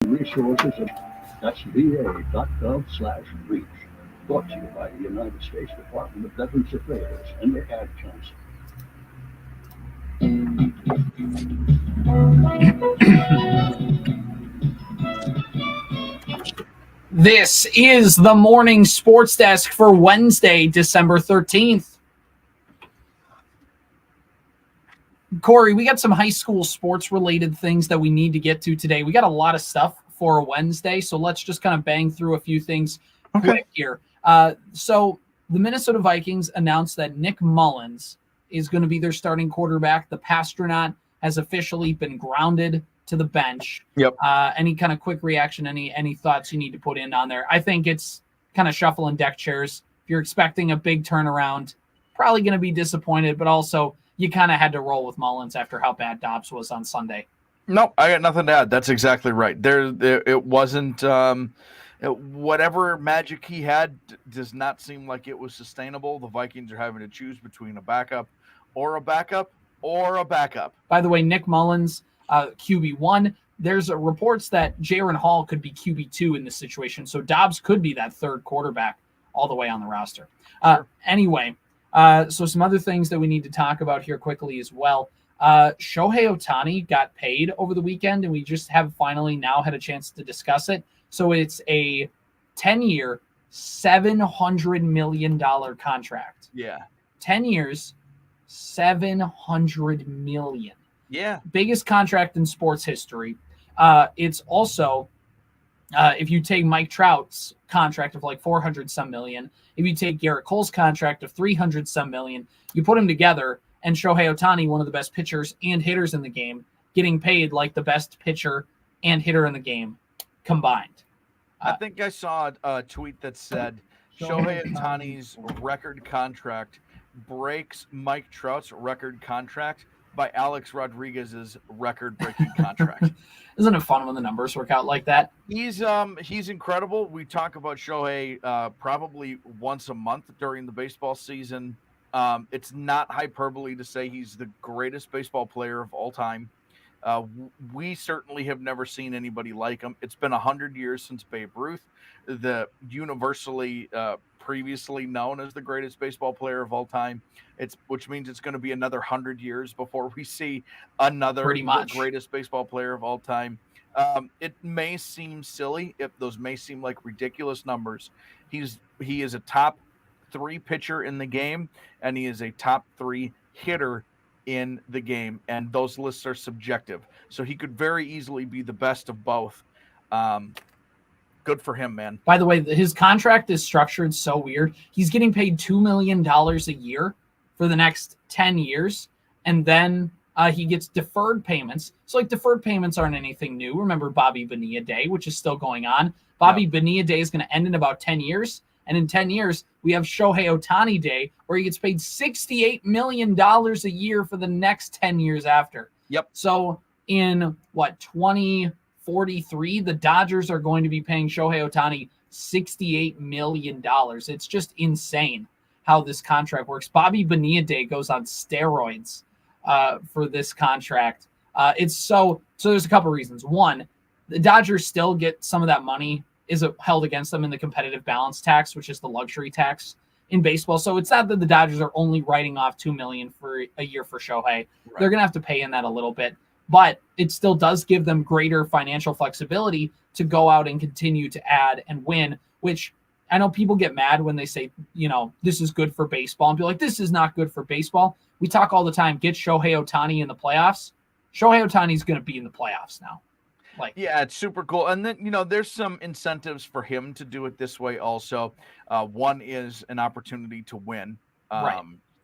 resources at sba.gov/reach. Brought to you by the United States Department of Veterans Affairs and the Ad Council. This is the morning sports desk for Wednesday, December 13th. Corey, we got some high school sports related things that we need to get to today. We got a lot of stuff for a Wednesday, so let's just kind of bang through a few things quick here. So the Minnesota Vikings announced that Nick Mullins is going to be their starting quarterback. The Pastronaut has officially been grounded to the bench. Yep. Any kind of quick reaction, any thoughts you need to put in on there? I think it's kind of shuffling deck chairs. If you're expecting a big turnaround, probably going to be disappointed, but also you kind of had to roll with Mullins after how bad Dobbs was on Sunday. No, I got nothing to add. That's exactly right. It wasn't whatever magic he had does not seem like it was sustainable. The Vikings are having to choose between a backup or a backup or a backup. By the way, Nick Mullins, QB1. There's reports that Jaron Hall could be QB2 in this situation, so Dobbs could be that third quarterback all the way on the roster. Sure. Anyway, so some other things that we need to talk about here quickly as well. Shohei Ohtani got paid over the weekend, and we just have finally now had a chance to discuss it. So it's a 10-year, $700 million contract. Yeah. 10 years, $700 million. Yeah. Biggest contract in sports history. It's also, if you take Mike Trout's contract of like 400 some million, if you take Garrett Cole's contract of 300 some million, you put them together, and Shohei Ohtani, one of the best pitchers and hitters in the game, getting paid like the best pitcher and hitter in the game combined. I think I saw a tweet that said Shohei Ohtani's record contract breaks Mike Trout's record contract by Alex Rodriguez's record-breaking contract. Isn't it fun when the numbers work out like that? He's incredible. We talk about Shohei probably once a month during the baseball season. It's not hyperbole to say he's the greatest baseball player of all time. We certainly have never seen anybody like him. It's been 100 years since Babe Ruth, the universally previously known as the greatest baseball player of all time. Which means it's going to be another 100 years before we see another the greatest baseball player of all time. It may seem silly, if those may seem like ridiculous numbers. He is a top 3 pitcher in the game, and he is a top 3 hitter in the game, and those lists are subjective. So he could very easily be the best of both. Good for him, man. By the way, his contract is structured so weird. He's getting paid $2 million a year for the next 10 years, and then he gets deferred payments. So, like, deferred payments aren't anything new. Remember Bobby Bonilla Day, which is still going on. Bobby Bonilla Day is going to end in about 10 years, and in 10 years, we have Shohei Ohtani Day, where he gets paid $68 million a year for the next 10 years after. Yep. So, in, 2043, the Dodgers are going to be paying Shohei Ohtani $68 million. It's just insane how this contract works. Bobby Bonilla Day goes on steroids for this contract. So there's a couple reasons. One, the Dodgers still get some of that money is held against them in the competitive balance tax, which is the luxury tax in baseball. So it's not that the Dodgers are only writing off $2 million for a year for Shohei. Right. They're going to have to pay in that a little bit, but it still does give them greater financial flexibility to go out and continue to add and win, which I know people get mad when they say, this is good for baseball, and be like, this is not good for baseball. We talk all the time, get Shohei Ohtani in the playoffs. Shohei Ohtani is going to be in the playoffs now. Yeah, it's super cool. And then, there's some incentives for him to do it this way also. One is an opportunity to win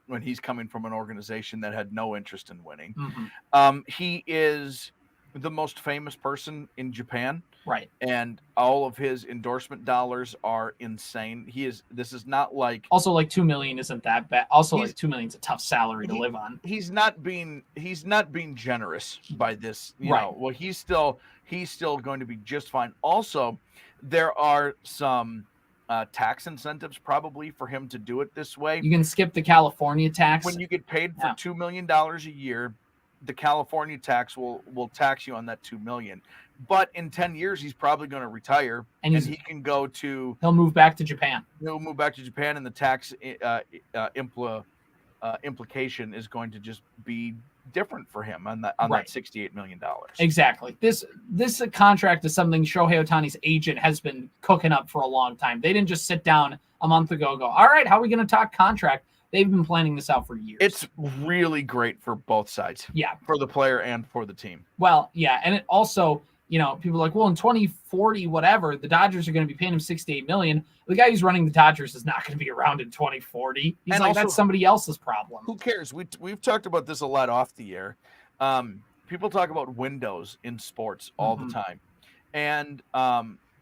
when he's coming from an organization that had no interest in winning. Mm-hmm. He is the most famous person in Japan. Right. And all of his endorsement dollars are insane. This is not like. Also, like $2 million isn't that bad. Also, like $2 million is a tough salary to live on. He's not being generous by this. Well, he's still going to be just fine. Also, there are some tax incentives probably for him to do it this way. You can skip the California tax. When you get paid for $2 million a year, the California tax will tax you on that $2 million. But in 10 years, he's probably going to retire, and he can go to. He'll move back to Japan. He'll move back to Japan, and the tax implication is going to just be different for him on that $68 million. Exactly. This contract is something Shohei Ohtani's agent has been cooking up for a long time. They didn't just sit down a month ago and go, all right, how are we going to talk contract? They've been planning this out for years. It's really great for both sides. Yeah. For the player and for the team. Well, yeah. And it also, people are like, well, in 2040, whatever, the Dodgers are going to be paying him $68 million. The guy who's running the Dodgers is not going to be around in 2040. He's like, also, that's somebody else's problem. Who cares? We've talked about this a lot off the air. People talk about windows in sports all the time. And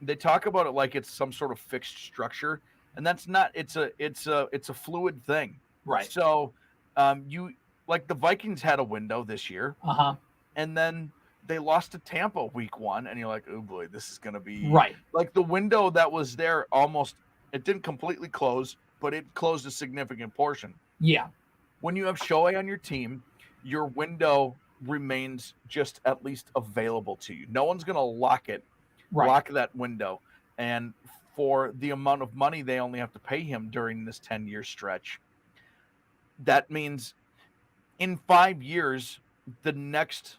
they talk about it like it's some sort of fixed structure. And that's not, it's a fluid thing. Right. So like the Vikings had a window this year. And then they lost to Tampa week 1, and you're like, oh boy, this is going to be right. Like the window that was there it didn't completely close, but it closed a significant portion. Yeah. When you have Shohei on your team, your window remains just at least available to you. No one's going to lock that window. And for the amount of money they only have to pay him during this 10-year stretch, that means in 5 years, the next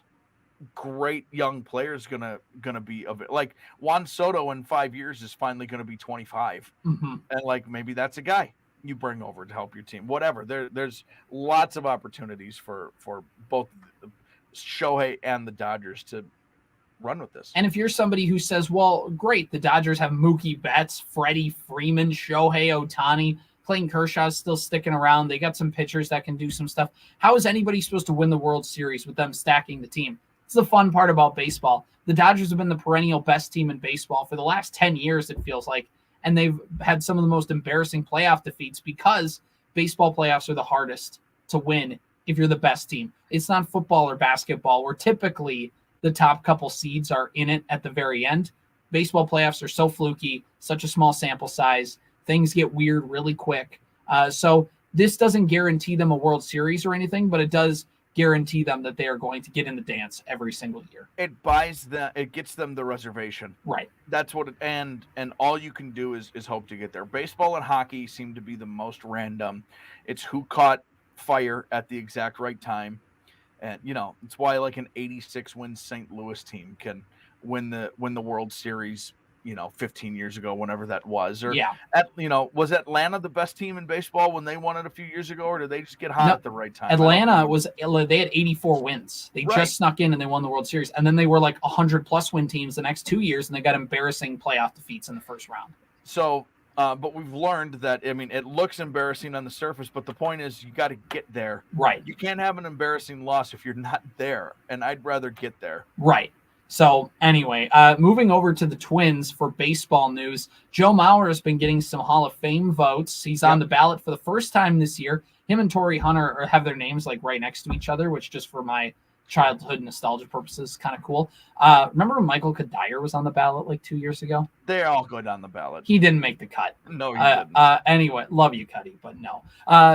great young player is gonna be like Juan Soto in 5 years is finally gonna be 25, and like maybe that's a guy you bring over to help your team. Whatever, there's lots of opportunities for both Shohei and the Dodgers to run with this. And if you're somebody who says, well, great, the Dodgers have Mookie Betts, Freddie Freeman, Shohei Ohtani, Clayton Kershaw's still sticking around. They got some pitchers that can do some stuff. How is anybody supposed to win the World Series with them stacking the team? It's the fun part about baseball. The Dodgers have been the perennial best team in baseball for the last 10 years, it feels like. And they've had some of the most embarrassing playoff defeats because baseball playoffs are the hardest to win if you're the best team. It's not football or basketball where typically the top couple seeds are in it at the very end. Baseball playoffs are so fluky, such a small sample size. Things get weird really quick. So this doesn't guarantee them a World Series or anything, but it does guarantee them that they are going to get in the dance every single year. It gets them the reservation. Right. That's what and all you can do is hope to get there. Baseball and hockey seem to be the most random. It's who caught fire at the exact right time. And it's why like an 86 win St. Louis team can win the World Series 15 years ago, whenever that was. Or was Atlanta the best team in baseball when they won it a few years ago, or did they just get hot at the right time? Atlanta they had 84 wins. They just snuck in and they won the World Series. And then they were like 100+ win teams the next 2 years, and they got embarrassing playoff defeats in the first round. So, but we've learned that, it looks embarrassing on the surface, but the point is you got to get there. Right. You can't have an embarrassing loss if you're not there, and I'd rather get there. Right. So anyway, moving over to the Twins for baseball news, Joe Mauer has been getting some Hall of Fame votes. He's on the ballot for the first time this year. Him and Torrey Hunter have their names like right next to each other, which just for my childhood nostalgia purposes is kind of cool. Remember when Michael Kadire was on the ballot like 2 years ago? They all go down the ballot. He didn't make the cut. No, he didn't. Anyway, love you, Cuddy, but no.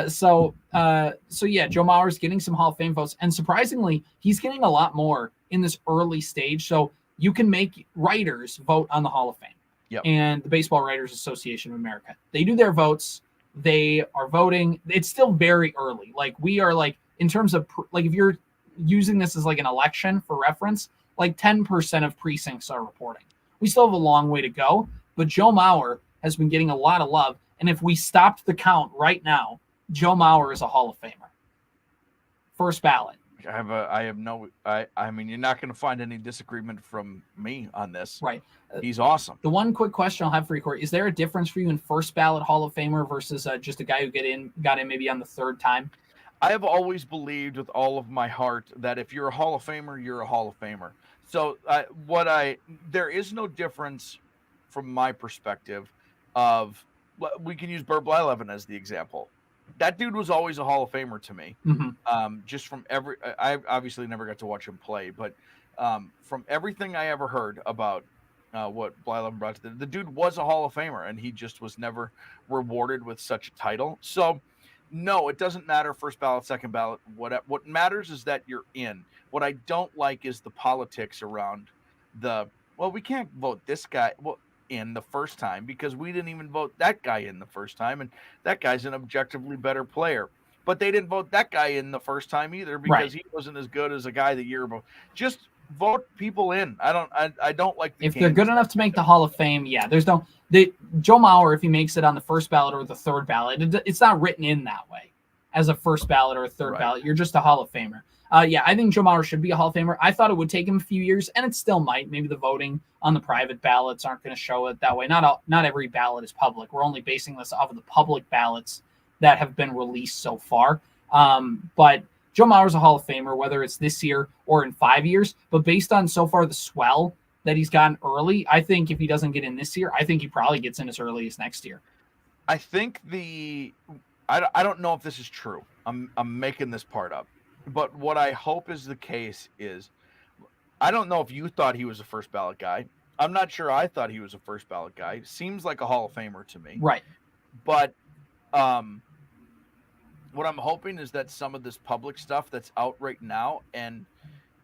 So yeah, Joe Mauer's getting some Hall of Fame votes, and surprisingly, he's getting a lot more in this early stage. So you can make writers vote on the Hall of Fame. Yep. And the Baseball Writers Association of America, they do their votes. They are voting. It's still very early. Like we are like, in terms of like, if you're using this as like an election for reference, like 10% of precincts are reporting. We still have a long way to go, but Joe Mauer has been getting a lot of love. And if we stopped the count right now, Joe Mauer is a Hall of Famer. First ballot. I mean, you're not going to find any disagreement from me on this. Right. He's awesome. The one quick question I'll have for you, Corey, is there a difference for you in first ballot Hall of Famer versus just a guy who got in maybe on the third time? I have always believed with all of my heart that if you're a Hall of Famer, you're a Hall of Famer. So there is no difference from my perspective of, we can use Bert Blyleven as the example. That dude was always a Hall of Famer to me. Just from I obviously never got to watch him play, but from everything I ever heard about what Blyleven brought to the dude was a Hall of Famer, and he just was never rewarded with such a title. So no, it doesn't matter first ballot, second ballot. What matters is that you're in. What I don't like is the politics around the well, we can't vote this guy in the first time because we didn't even vote that guy in the first time, and that guy's an objectively better player. But they didn't vote that guy in the first time either because he wasn't as good as a guy the year before. Just vote people in. I don't like if they're good enough to make the Hall of Fame. Yeah, there's no Joe Mauer, if he makes it on the first ballot or the third ballot, it's not written in that way as a first ballot or a third ballot. You're just a Hall of Famer. Yeah, I think Joe Mauer should be a Hall of Famer. I thought it would take him a few years, and it still might. Maybe the voting on the private ballots aren't going to show it that way. Not every ballot is public. We're only basing this off of the public ballots that have been released so far. But Joe Mauer's a Hall of Famer, whether it's this year or in 5 years. But based on so far the swell that he's gotten early, I think if he doesn't get in this year, I think he probably gets in as early as next year. I think I don't know if this is true. I'm making this part up. But what I hope is the case is, I don't know if you thought he was a first ballot guy. I'm not sure I thought he was a first ballot guy. Seems like a Hall of Famer to me. Right. But what I'm hoping is that some of this public stuff that's out right now, and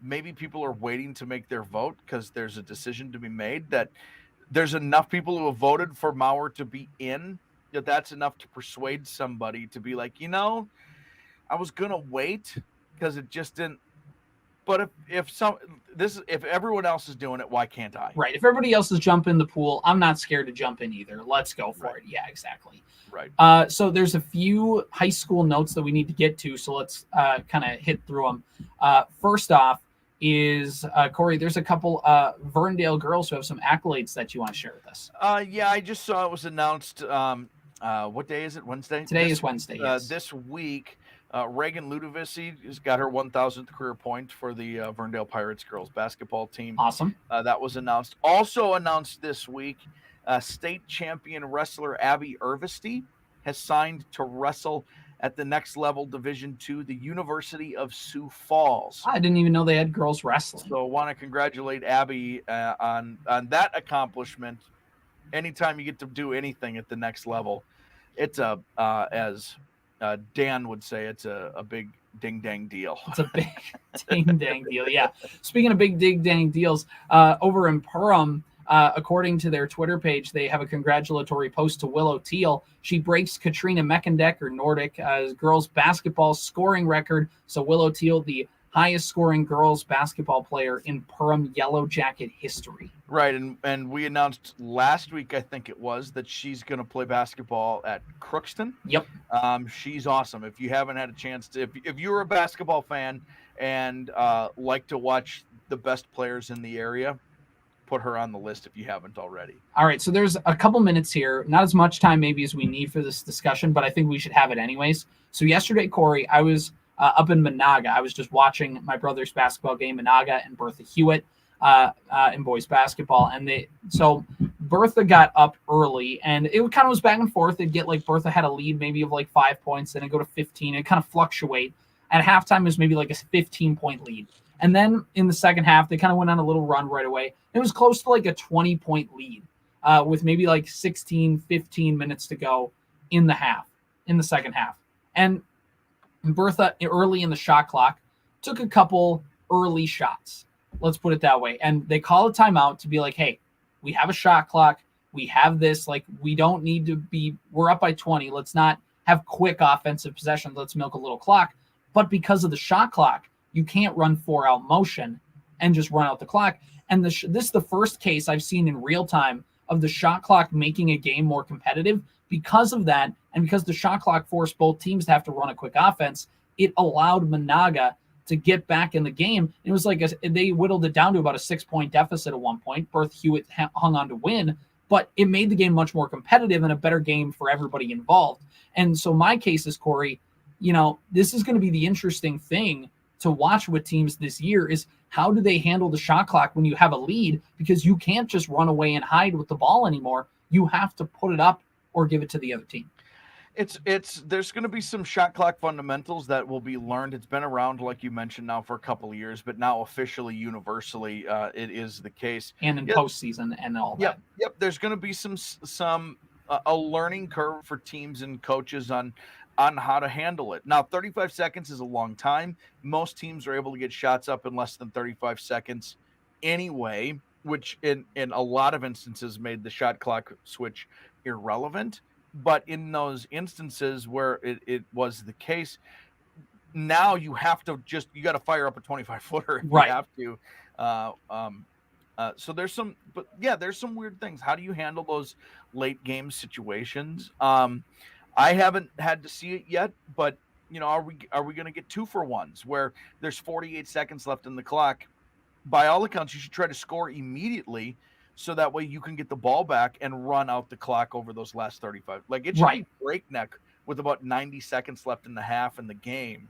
maybe people are waiting to make their vote because there's a decision to be made, that there's enough people who have voted for Mauer to be in, that's enough to persuade somebody to be like, I was going to wait because it just didn't. But if everyone else is doing it, why can't I? Right. If everybody else is jumping in the pool, I'm not scared to jump in either. Let's go for it. Yeah, exactly. Right. So there's a few high school notes that we need to get to. So let's kind of hit through them. First off is, Corey, there's a couple Verndale girls who have some accolades that you want to share with us. Yeah, I just saw it was announced. What day is it? Wednesday? Today is Wednesday, yes. This week, Reagan Ludovici has got her 1,000th career point for the Verndale Pirates girls basketball team. Awesome. That was announced. Also announced this week, state champion wrestler Abby Irvesty has signed to wrestle at the next level Division II, the University of Sioux Falls. I didn't even know they had girls wrestling. So I want to congratulate Abby on that accomplishment. Anytime you get to do anything at the next level, it's as Dan would say, it's a big ding-dang deal. It's a big ding-dang deal, yeah. Speaking of big ding-dang deals, over in Perham, according to their Twitter page, they have a congratulatory post to Willow Teal. She breaks Katrina Meckendecker Nordic girls basketball scoring record. So Willow Teal, the highest scoring girls basketball player in Perham Yellow Jacket history. Right, and we announced last week, I think it was, that she's going to play basketball at Crookston. Yep. She's awesome. If you haven't had a chance to, if you're a basketball fan and like to watch the best players in the area, put her on the list if you haven't already. All right, so there's a couple minutes here, not as much time maybe as we need for this discussion, but I think we should have it anyways. So yesterday, Corey, I was up in Monaga. I was just watching my brother's basketball game, Monaga and Bertha Hewitt in boys basketball. And so Bertha got up early, and it kind of was back and forth. They'd get Bertha had a lead maybe of 5 points, then it'd go to 15. It'd kind of fluctuate. At halftime, it was maybe a 15-point lead. And then in the second half, they kind of went on a little run right away. It was close to a 20-point lead with maybe 16, 15 minutes to go in the second half. And Bertha, early in the shot clock, took a couple early shots. Let's put it that way. And they call a timeout to be hey, we have a shot clock. We have this. We don't need to we're up by 20. Let's not have quick offensive possession. Let's milk a little clock. But because of the shot clock, you can't run 4-out motion and just run out the clock. And this is the first case I've seen in real time of the shot clock making a game more competitive. Because of that, and because the shot clock forced both teams to have to run a quick offense, it allowed Monaga to get back in the game. It was they whittled it down to about a 6-point deficit at one point. Bertha Hewitt hung on to win, but it made the game much more competitive and a better game for everybody involved. And so my case is, Corey, this is going to be the interesting thing to watch with teams this year is how do they handle the shot clock when you have a lead, because you can't just run away and hide with the ball anymore. You have to put it up or give it to the other team. There's going to be some shot clock fundamentals that will be learned. It's been around, like you mentioned, now for a couple of years, but now officially, universally, it is the case. And in postseason and all that. Yep. There's going to be a learning curve for teams and coaches on how to handle it. Now, 35 seconds is a long time. Most teams are able to get shots up in less than 35 seconds anyway. which in a lot of instances made the shot clock switch irrelevant. But in those instances where it was the case, now you have to you got to fire up a 25-footer if Right. you have to. So there's some weird things. How do you handle those late game situations? I haven't had to see it yet, but are we going to get 2-for-1s where there's 48 seconds left in the clock? By all accounts, you should try to score immediately, so that way you can get the ball back and run out the clock over those last 35. Like, it should be breakneck with about 90 seconds left in the half in the game,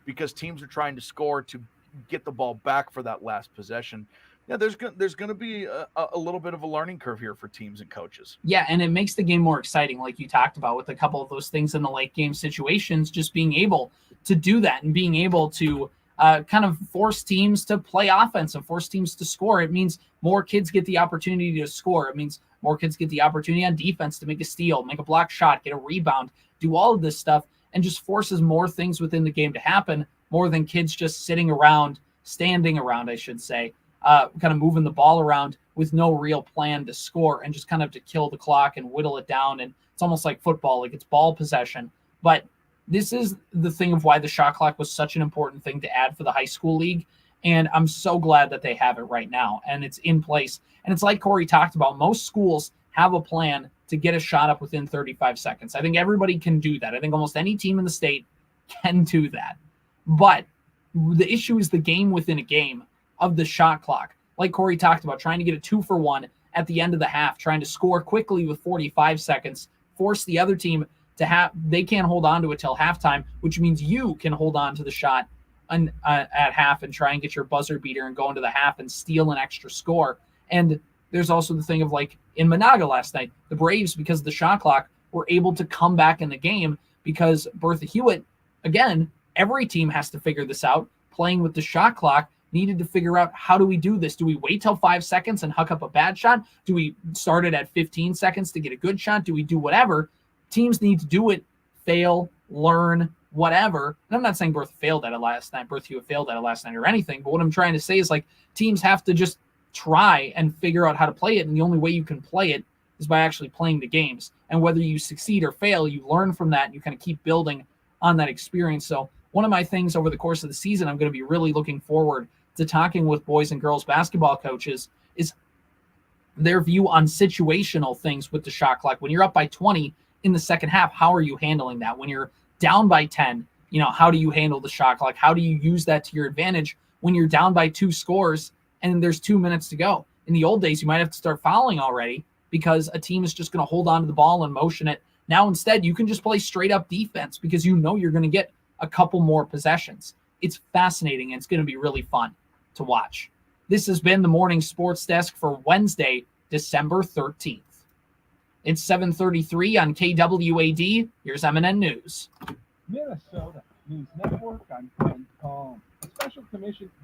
because teams are trying to score to get the ball back for that last possession. Yeah, there's going to be a little bit of a learning curve here for teams and coaches. Yeah, and it makes the game more exciting, like you talked about, with a couple of those things in the late game situations, just being able to do that and being able to kind of force teams to play offense and force teams to score. It means more kids get the opportunity to score. It means more kids get the opportunity on defense to make a steal, make a block shot, get a rebound, do all of this stuff, and just forces more things within the game to happen, more than kids just standing around, I should say, kind of moving the ball around with no real plan to score and just kind of to kill the clock and whittle it down. And it's almost like football, like it's ball possession. But this is the thing of why the shot clock was such an important thing to add for the high school league. And I'm so glad that they have it right now and it's in place. And it's like Corey talked about, most schools have a plan to get a shot up within 35 seconds. I think everybody can do that. I think almost any team in the state can do that. But the issue is the game within a game of the shot clock. Like Corey talked about, trying to get a 2-for-1 at the end of the half, trying to score quickly with 45 seconds, force the other team to they can't hold on to it till halftime, which means you can hold on to the shot at half and try and get your buzzer beater and go into the half and steal an extra score. And there's also the thing of, like, in Monaga last night, the Braves, because of the shot clock, were able to come back in the game because Bertha Hewitt, again, every team has to figure this out, playing with the shot clock, needed to figure out, how do we do this? Do we wait till 5 seconds and huck up a bad shot? Do we start it at 15 seconds to get a good shot? Do we do whatever? Teams need to do it, fail, learn, whatever. And I'm not saying Bertha failed at it last night, Bertha Hewitt failed at it last night or anything, but what I'm trying to say is, like, teams have to just try and figure out how to play it, and the only way you can play it is by actually playing the games. And whether you succeed or fail, you learn from that and you kind of keep building on that experience. So one of my things over the course of the season, I'm going to be really looking forward to talking with boys and girls basketball coaches, is their view on situational things with the shot clock. When you're up by 20 in the second half, how are you handling that? When you're down by 10, how do you handle the shot clock? How do you use that to your advantage when you're down by 2 scores and there's 2 minutes to go? In the old days, you might have to start fouling already because a team is just going to hold on to the ball and motion it. Now, instead, you can just play straight up defense because you're going to get a couple more possessions. It's fascinating, and it's going to be really fun to watch. This has been the Morning Sports Desk for Wednesday, December 13th. It's 7:33 on KWAD. Here's MNN News. Minnesota News Network. I'm Ken Calm. A special commission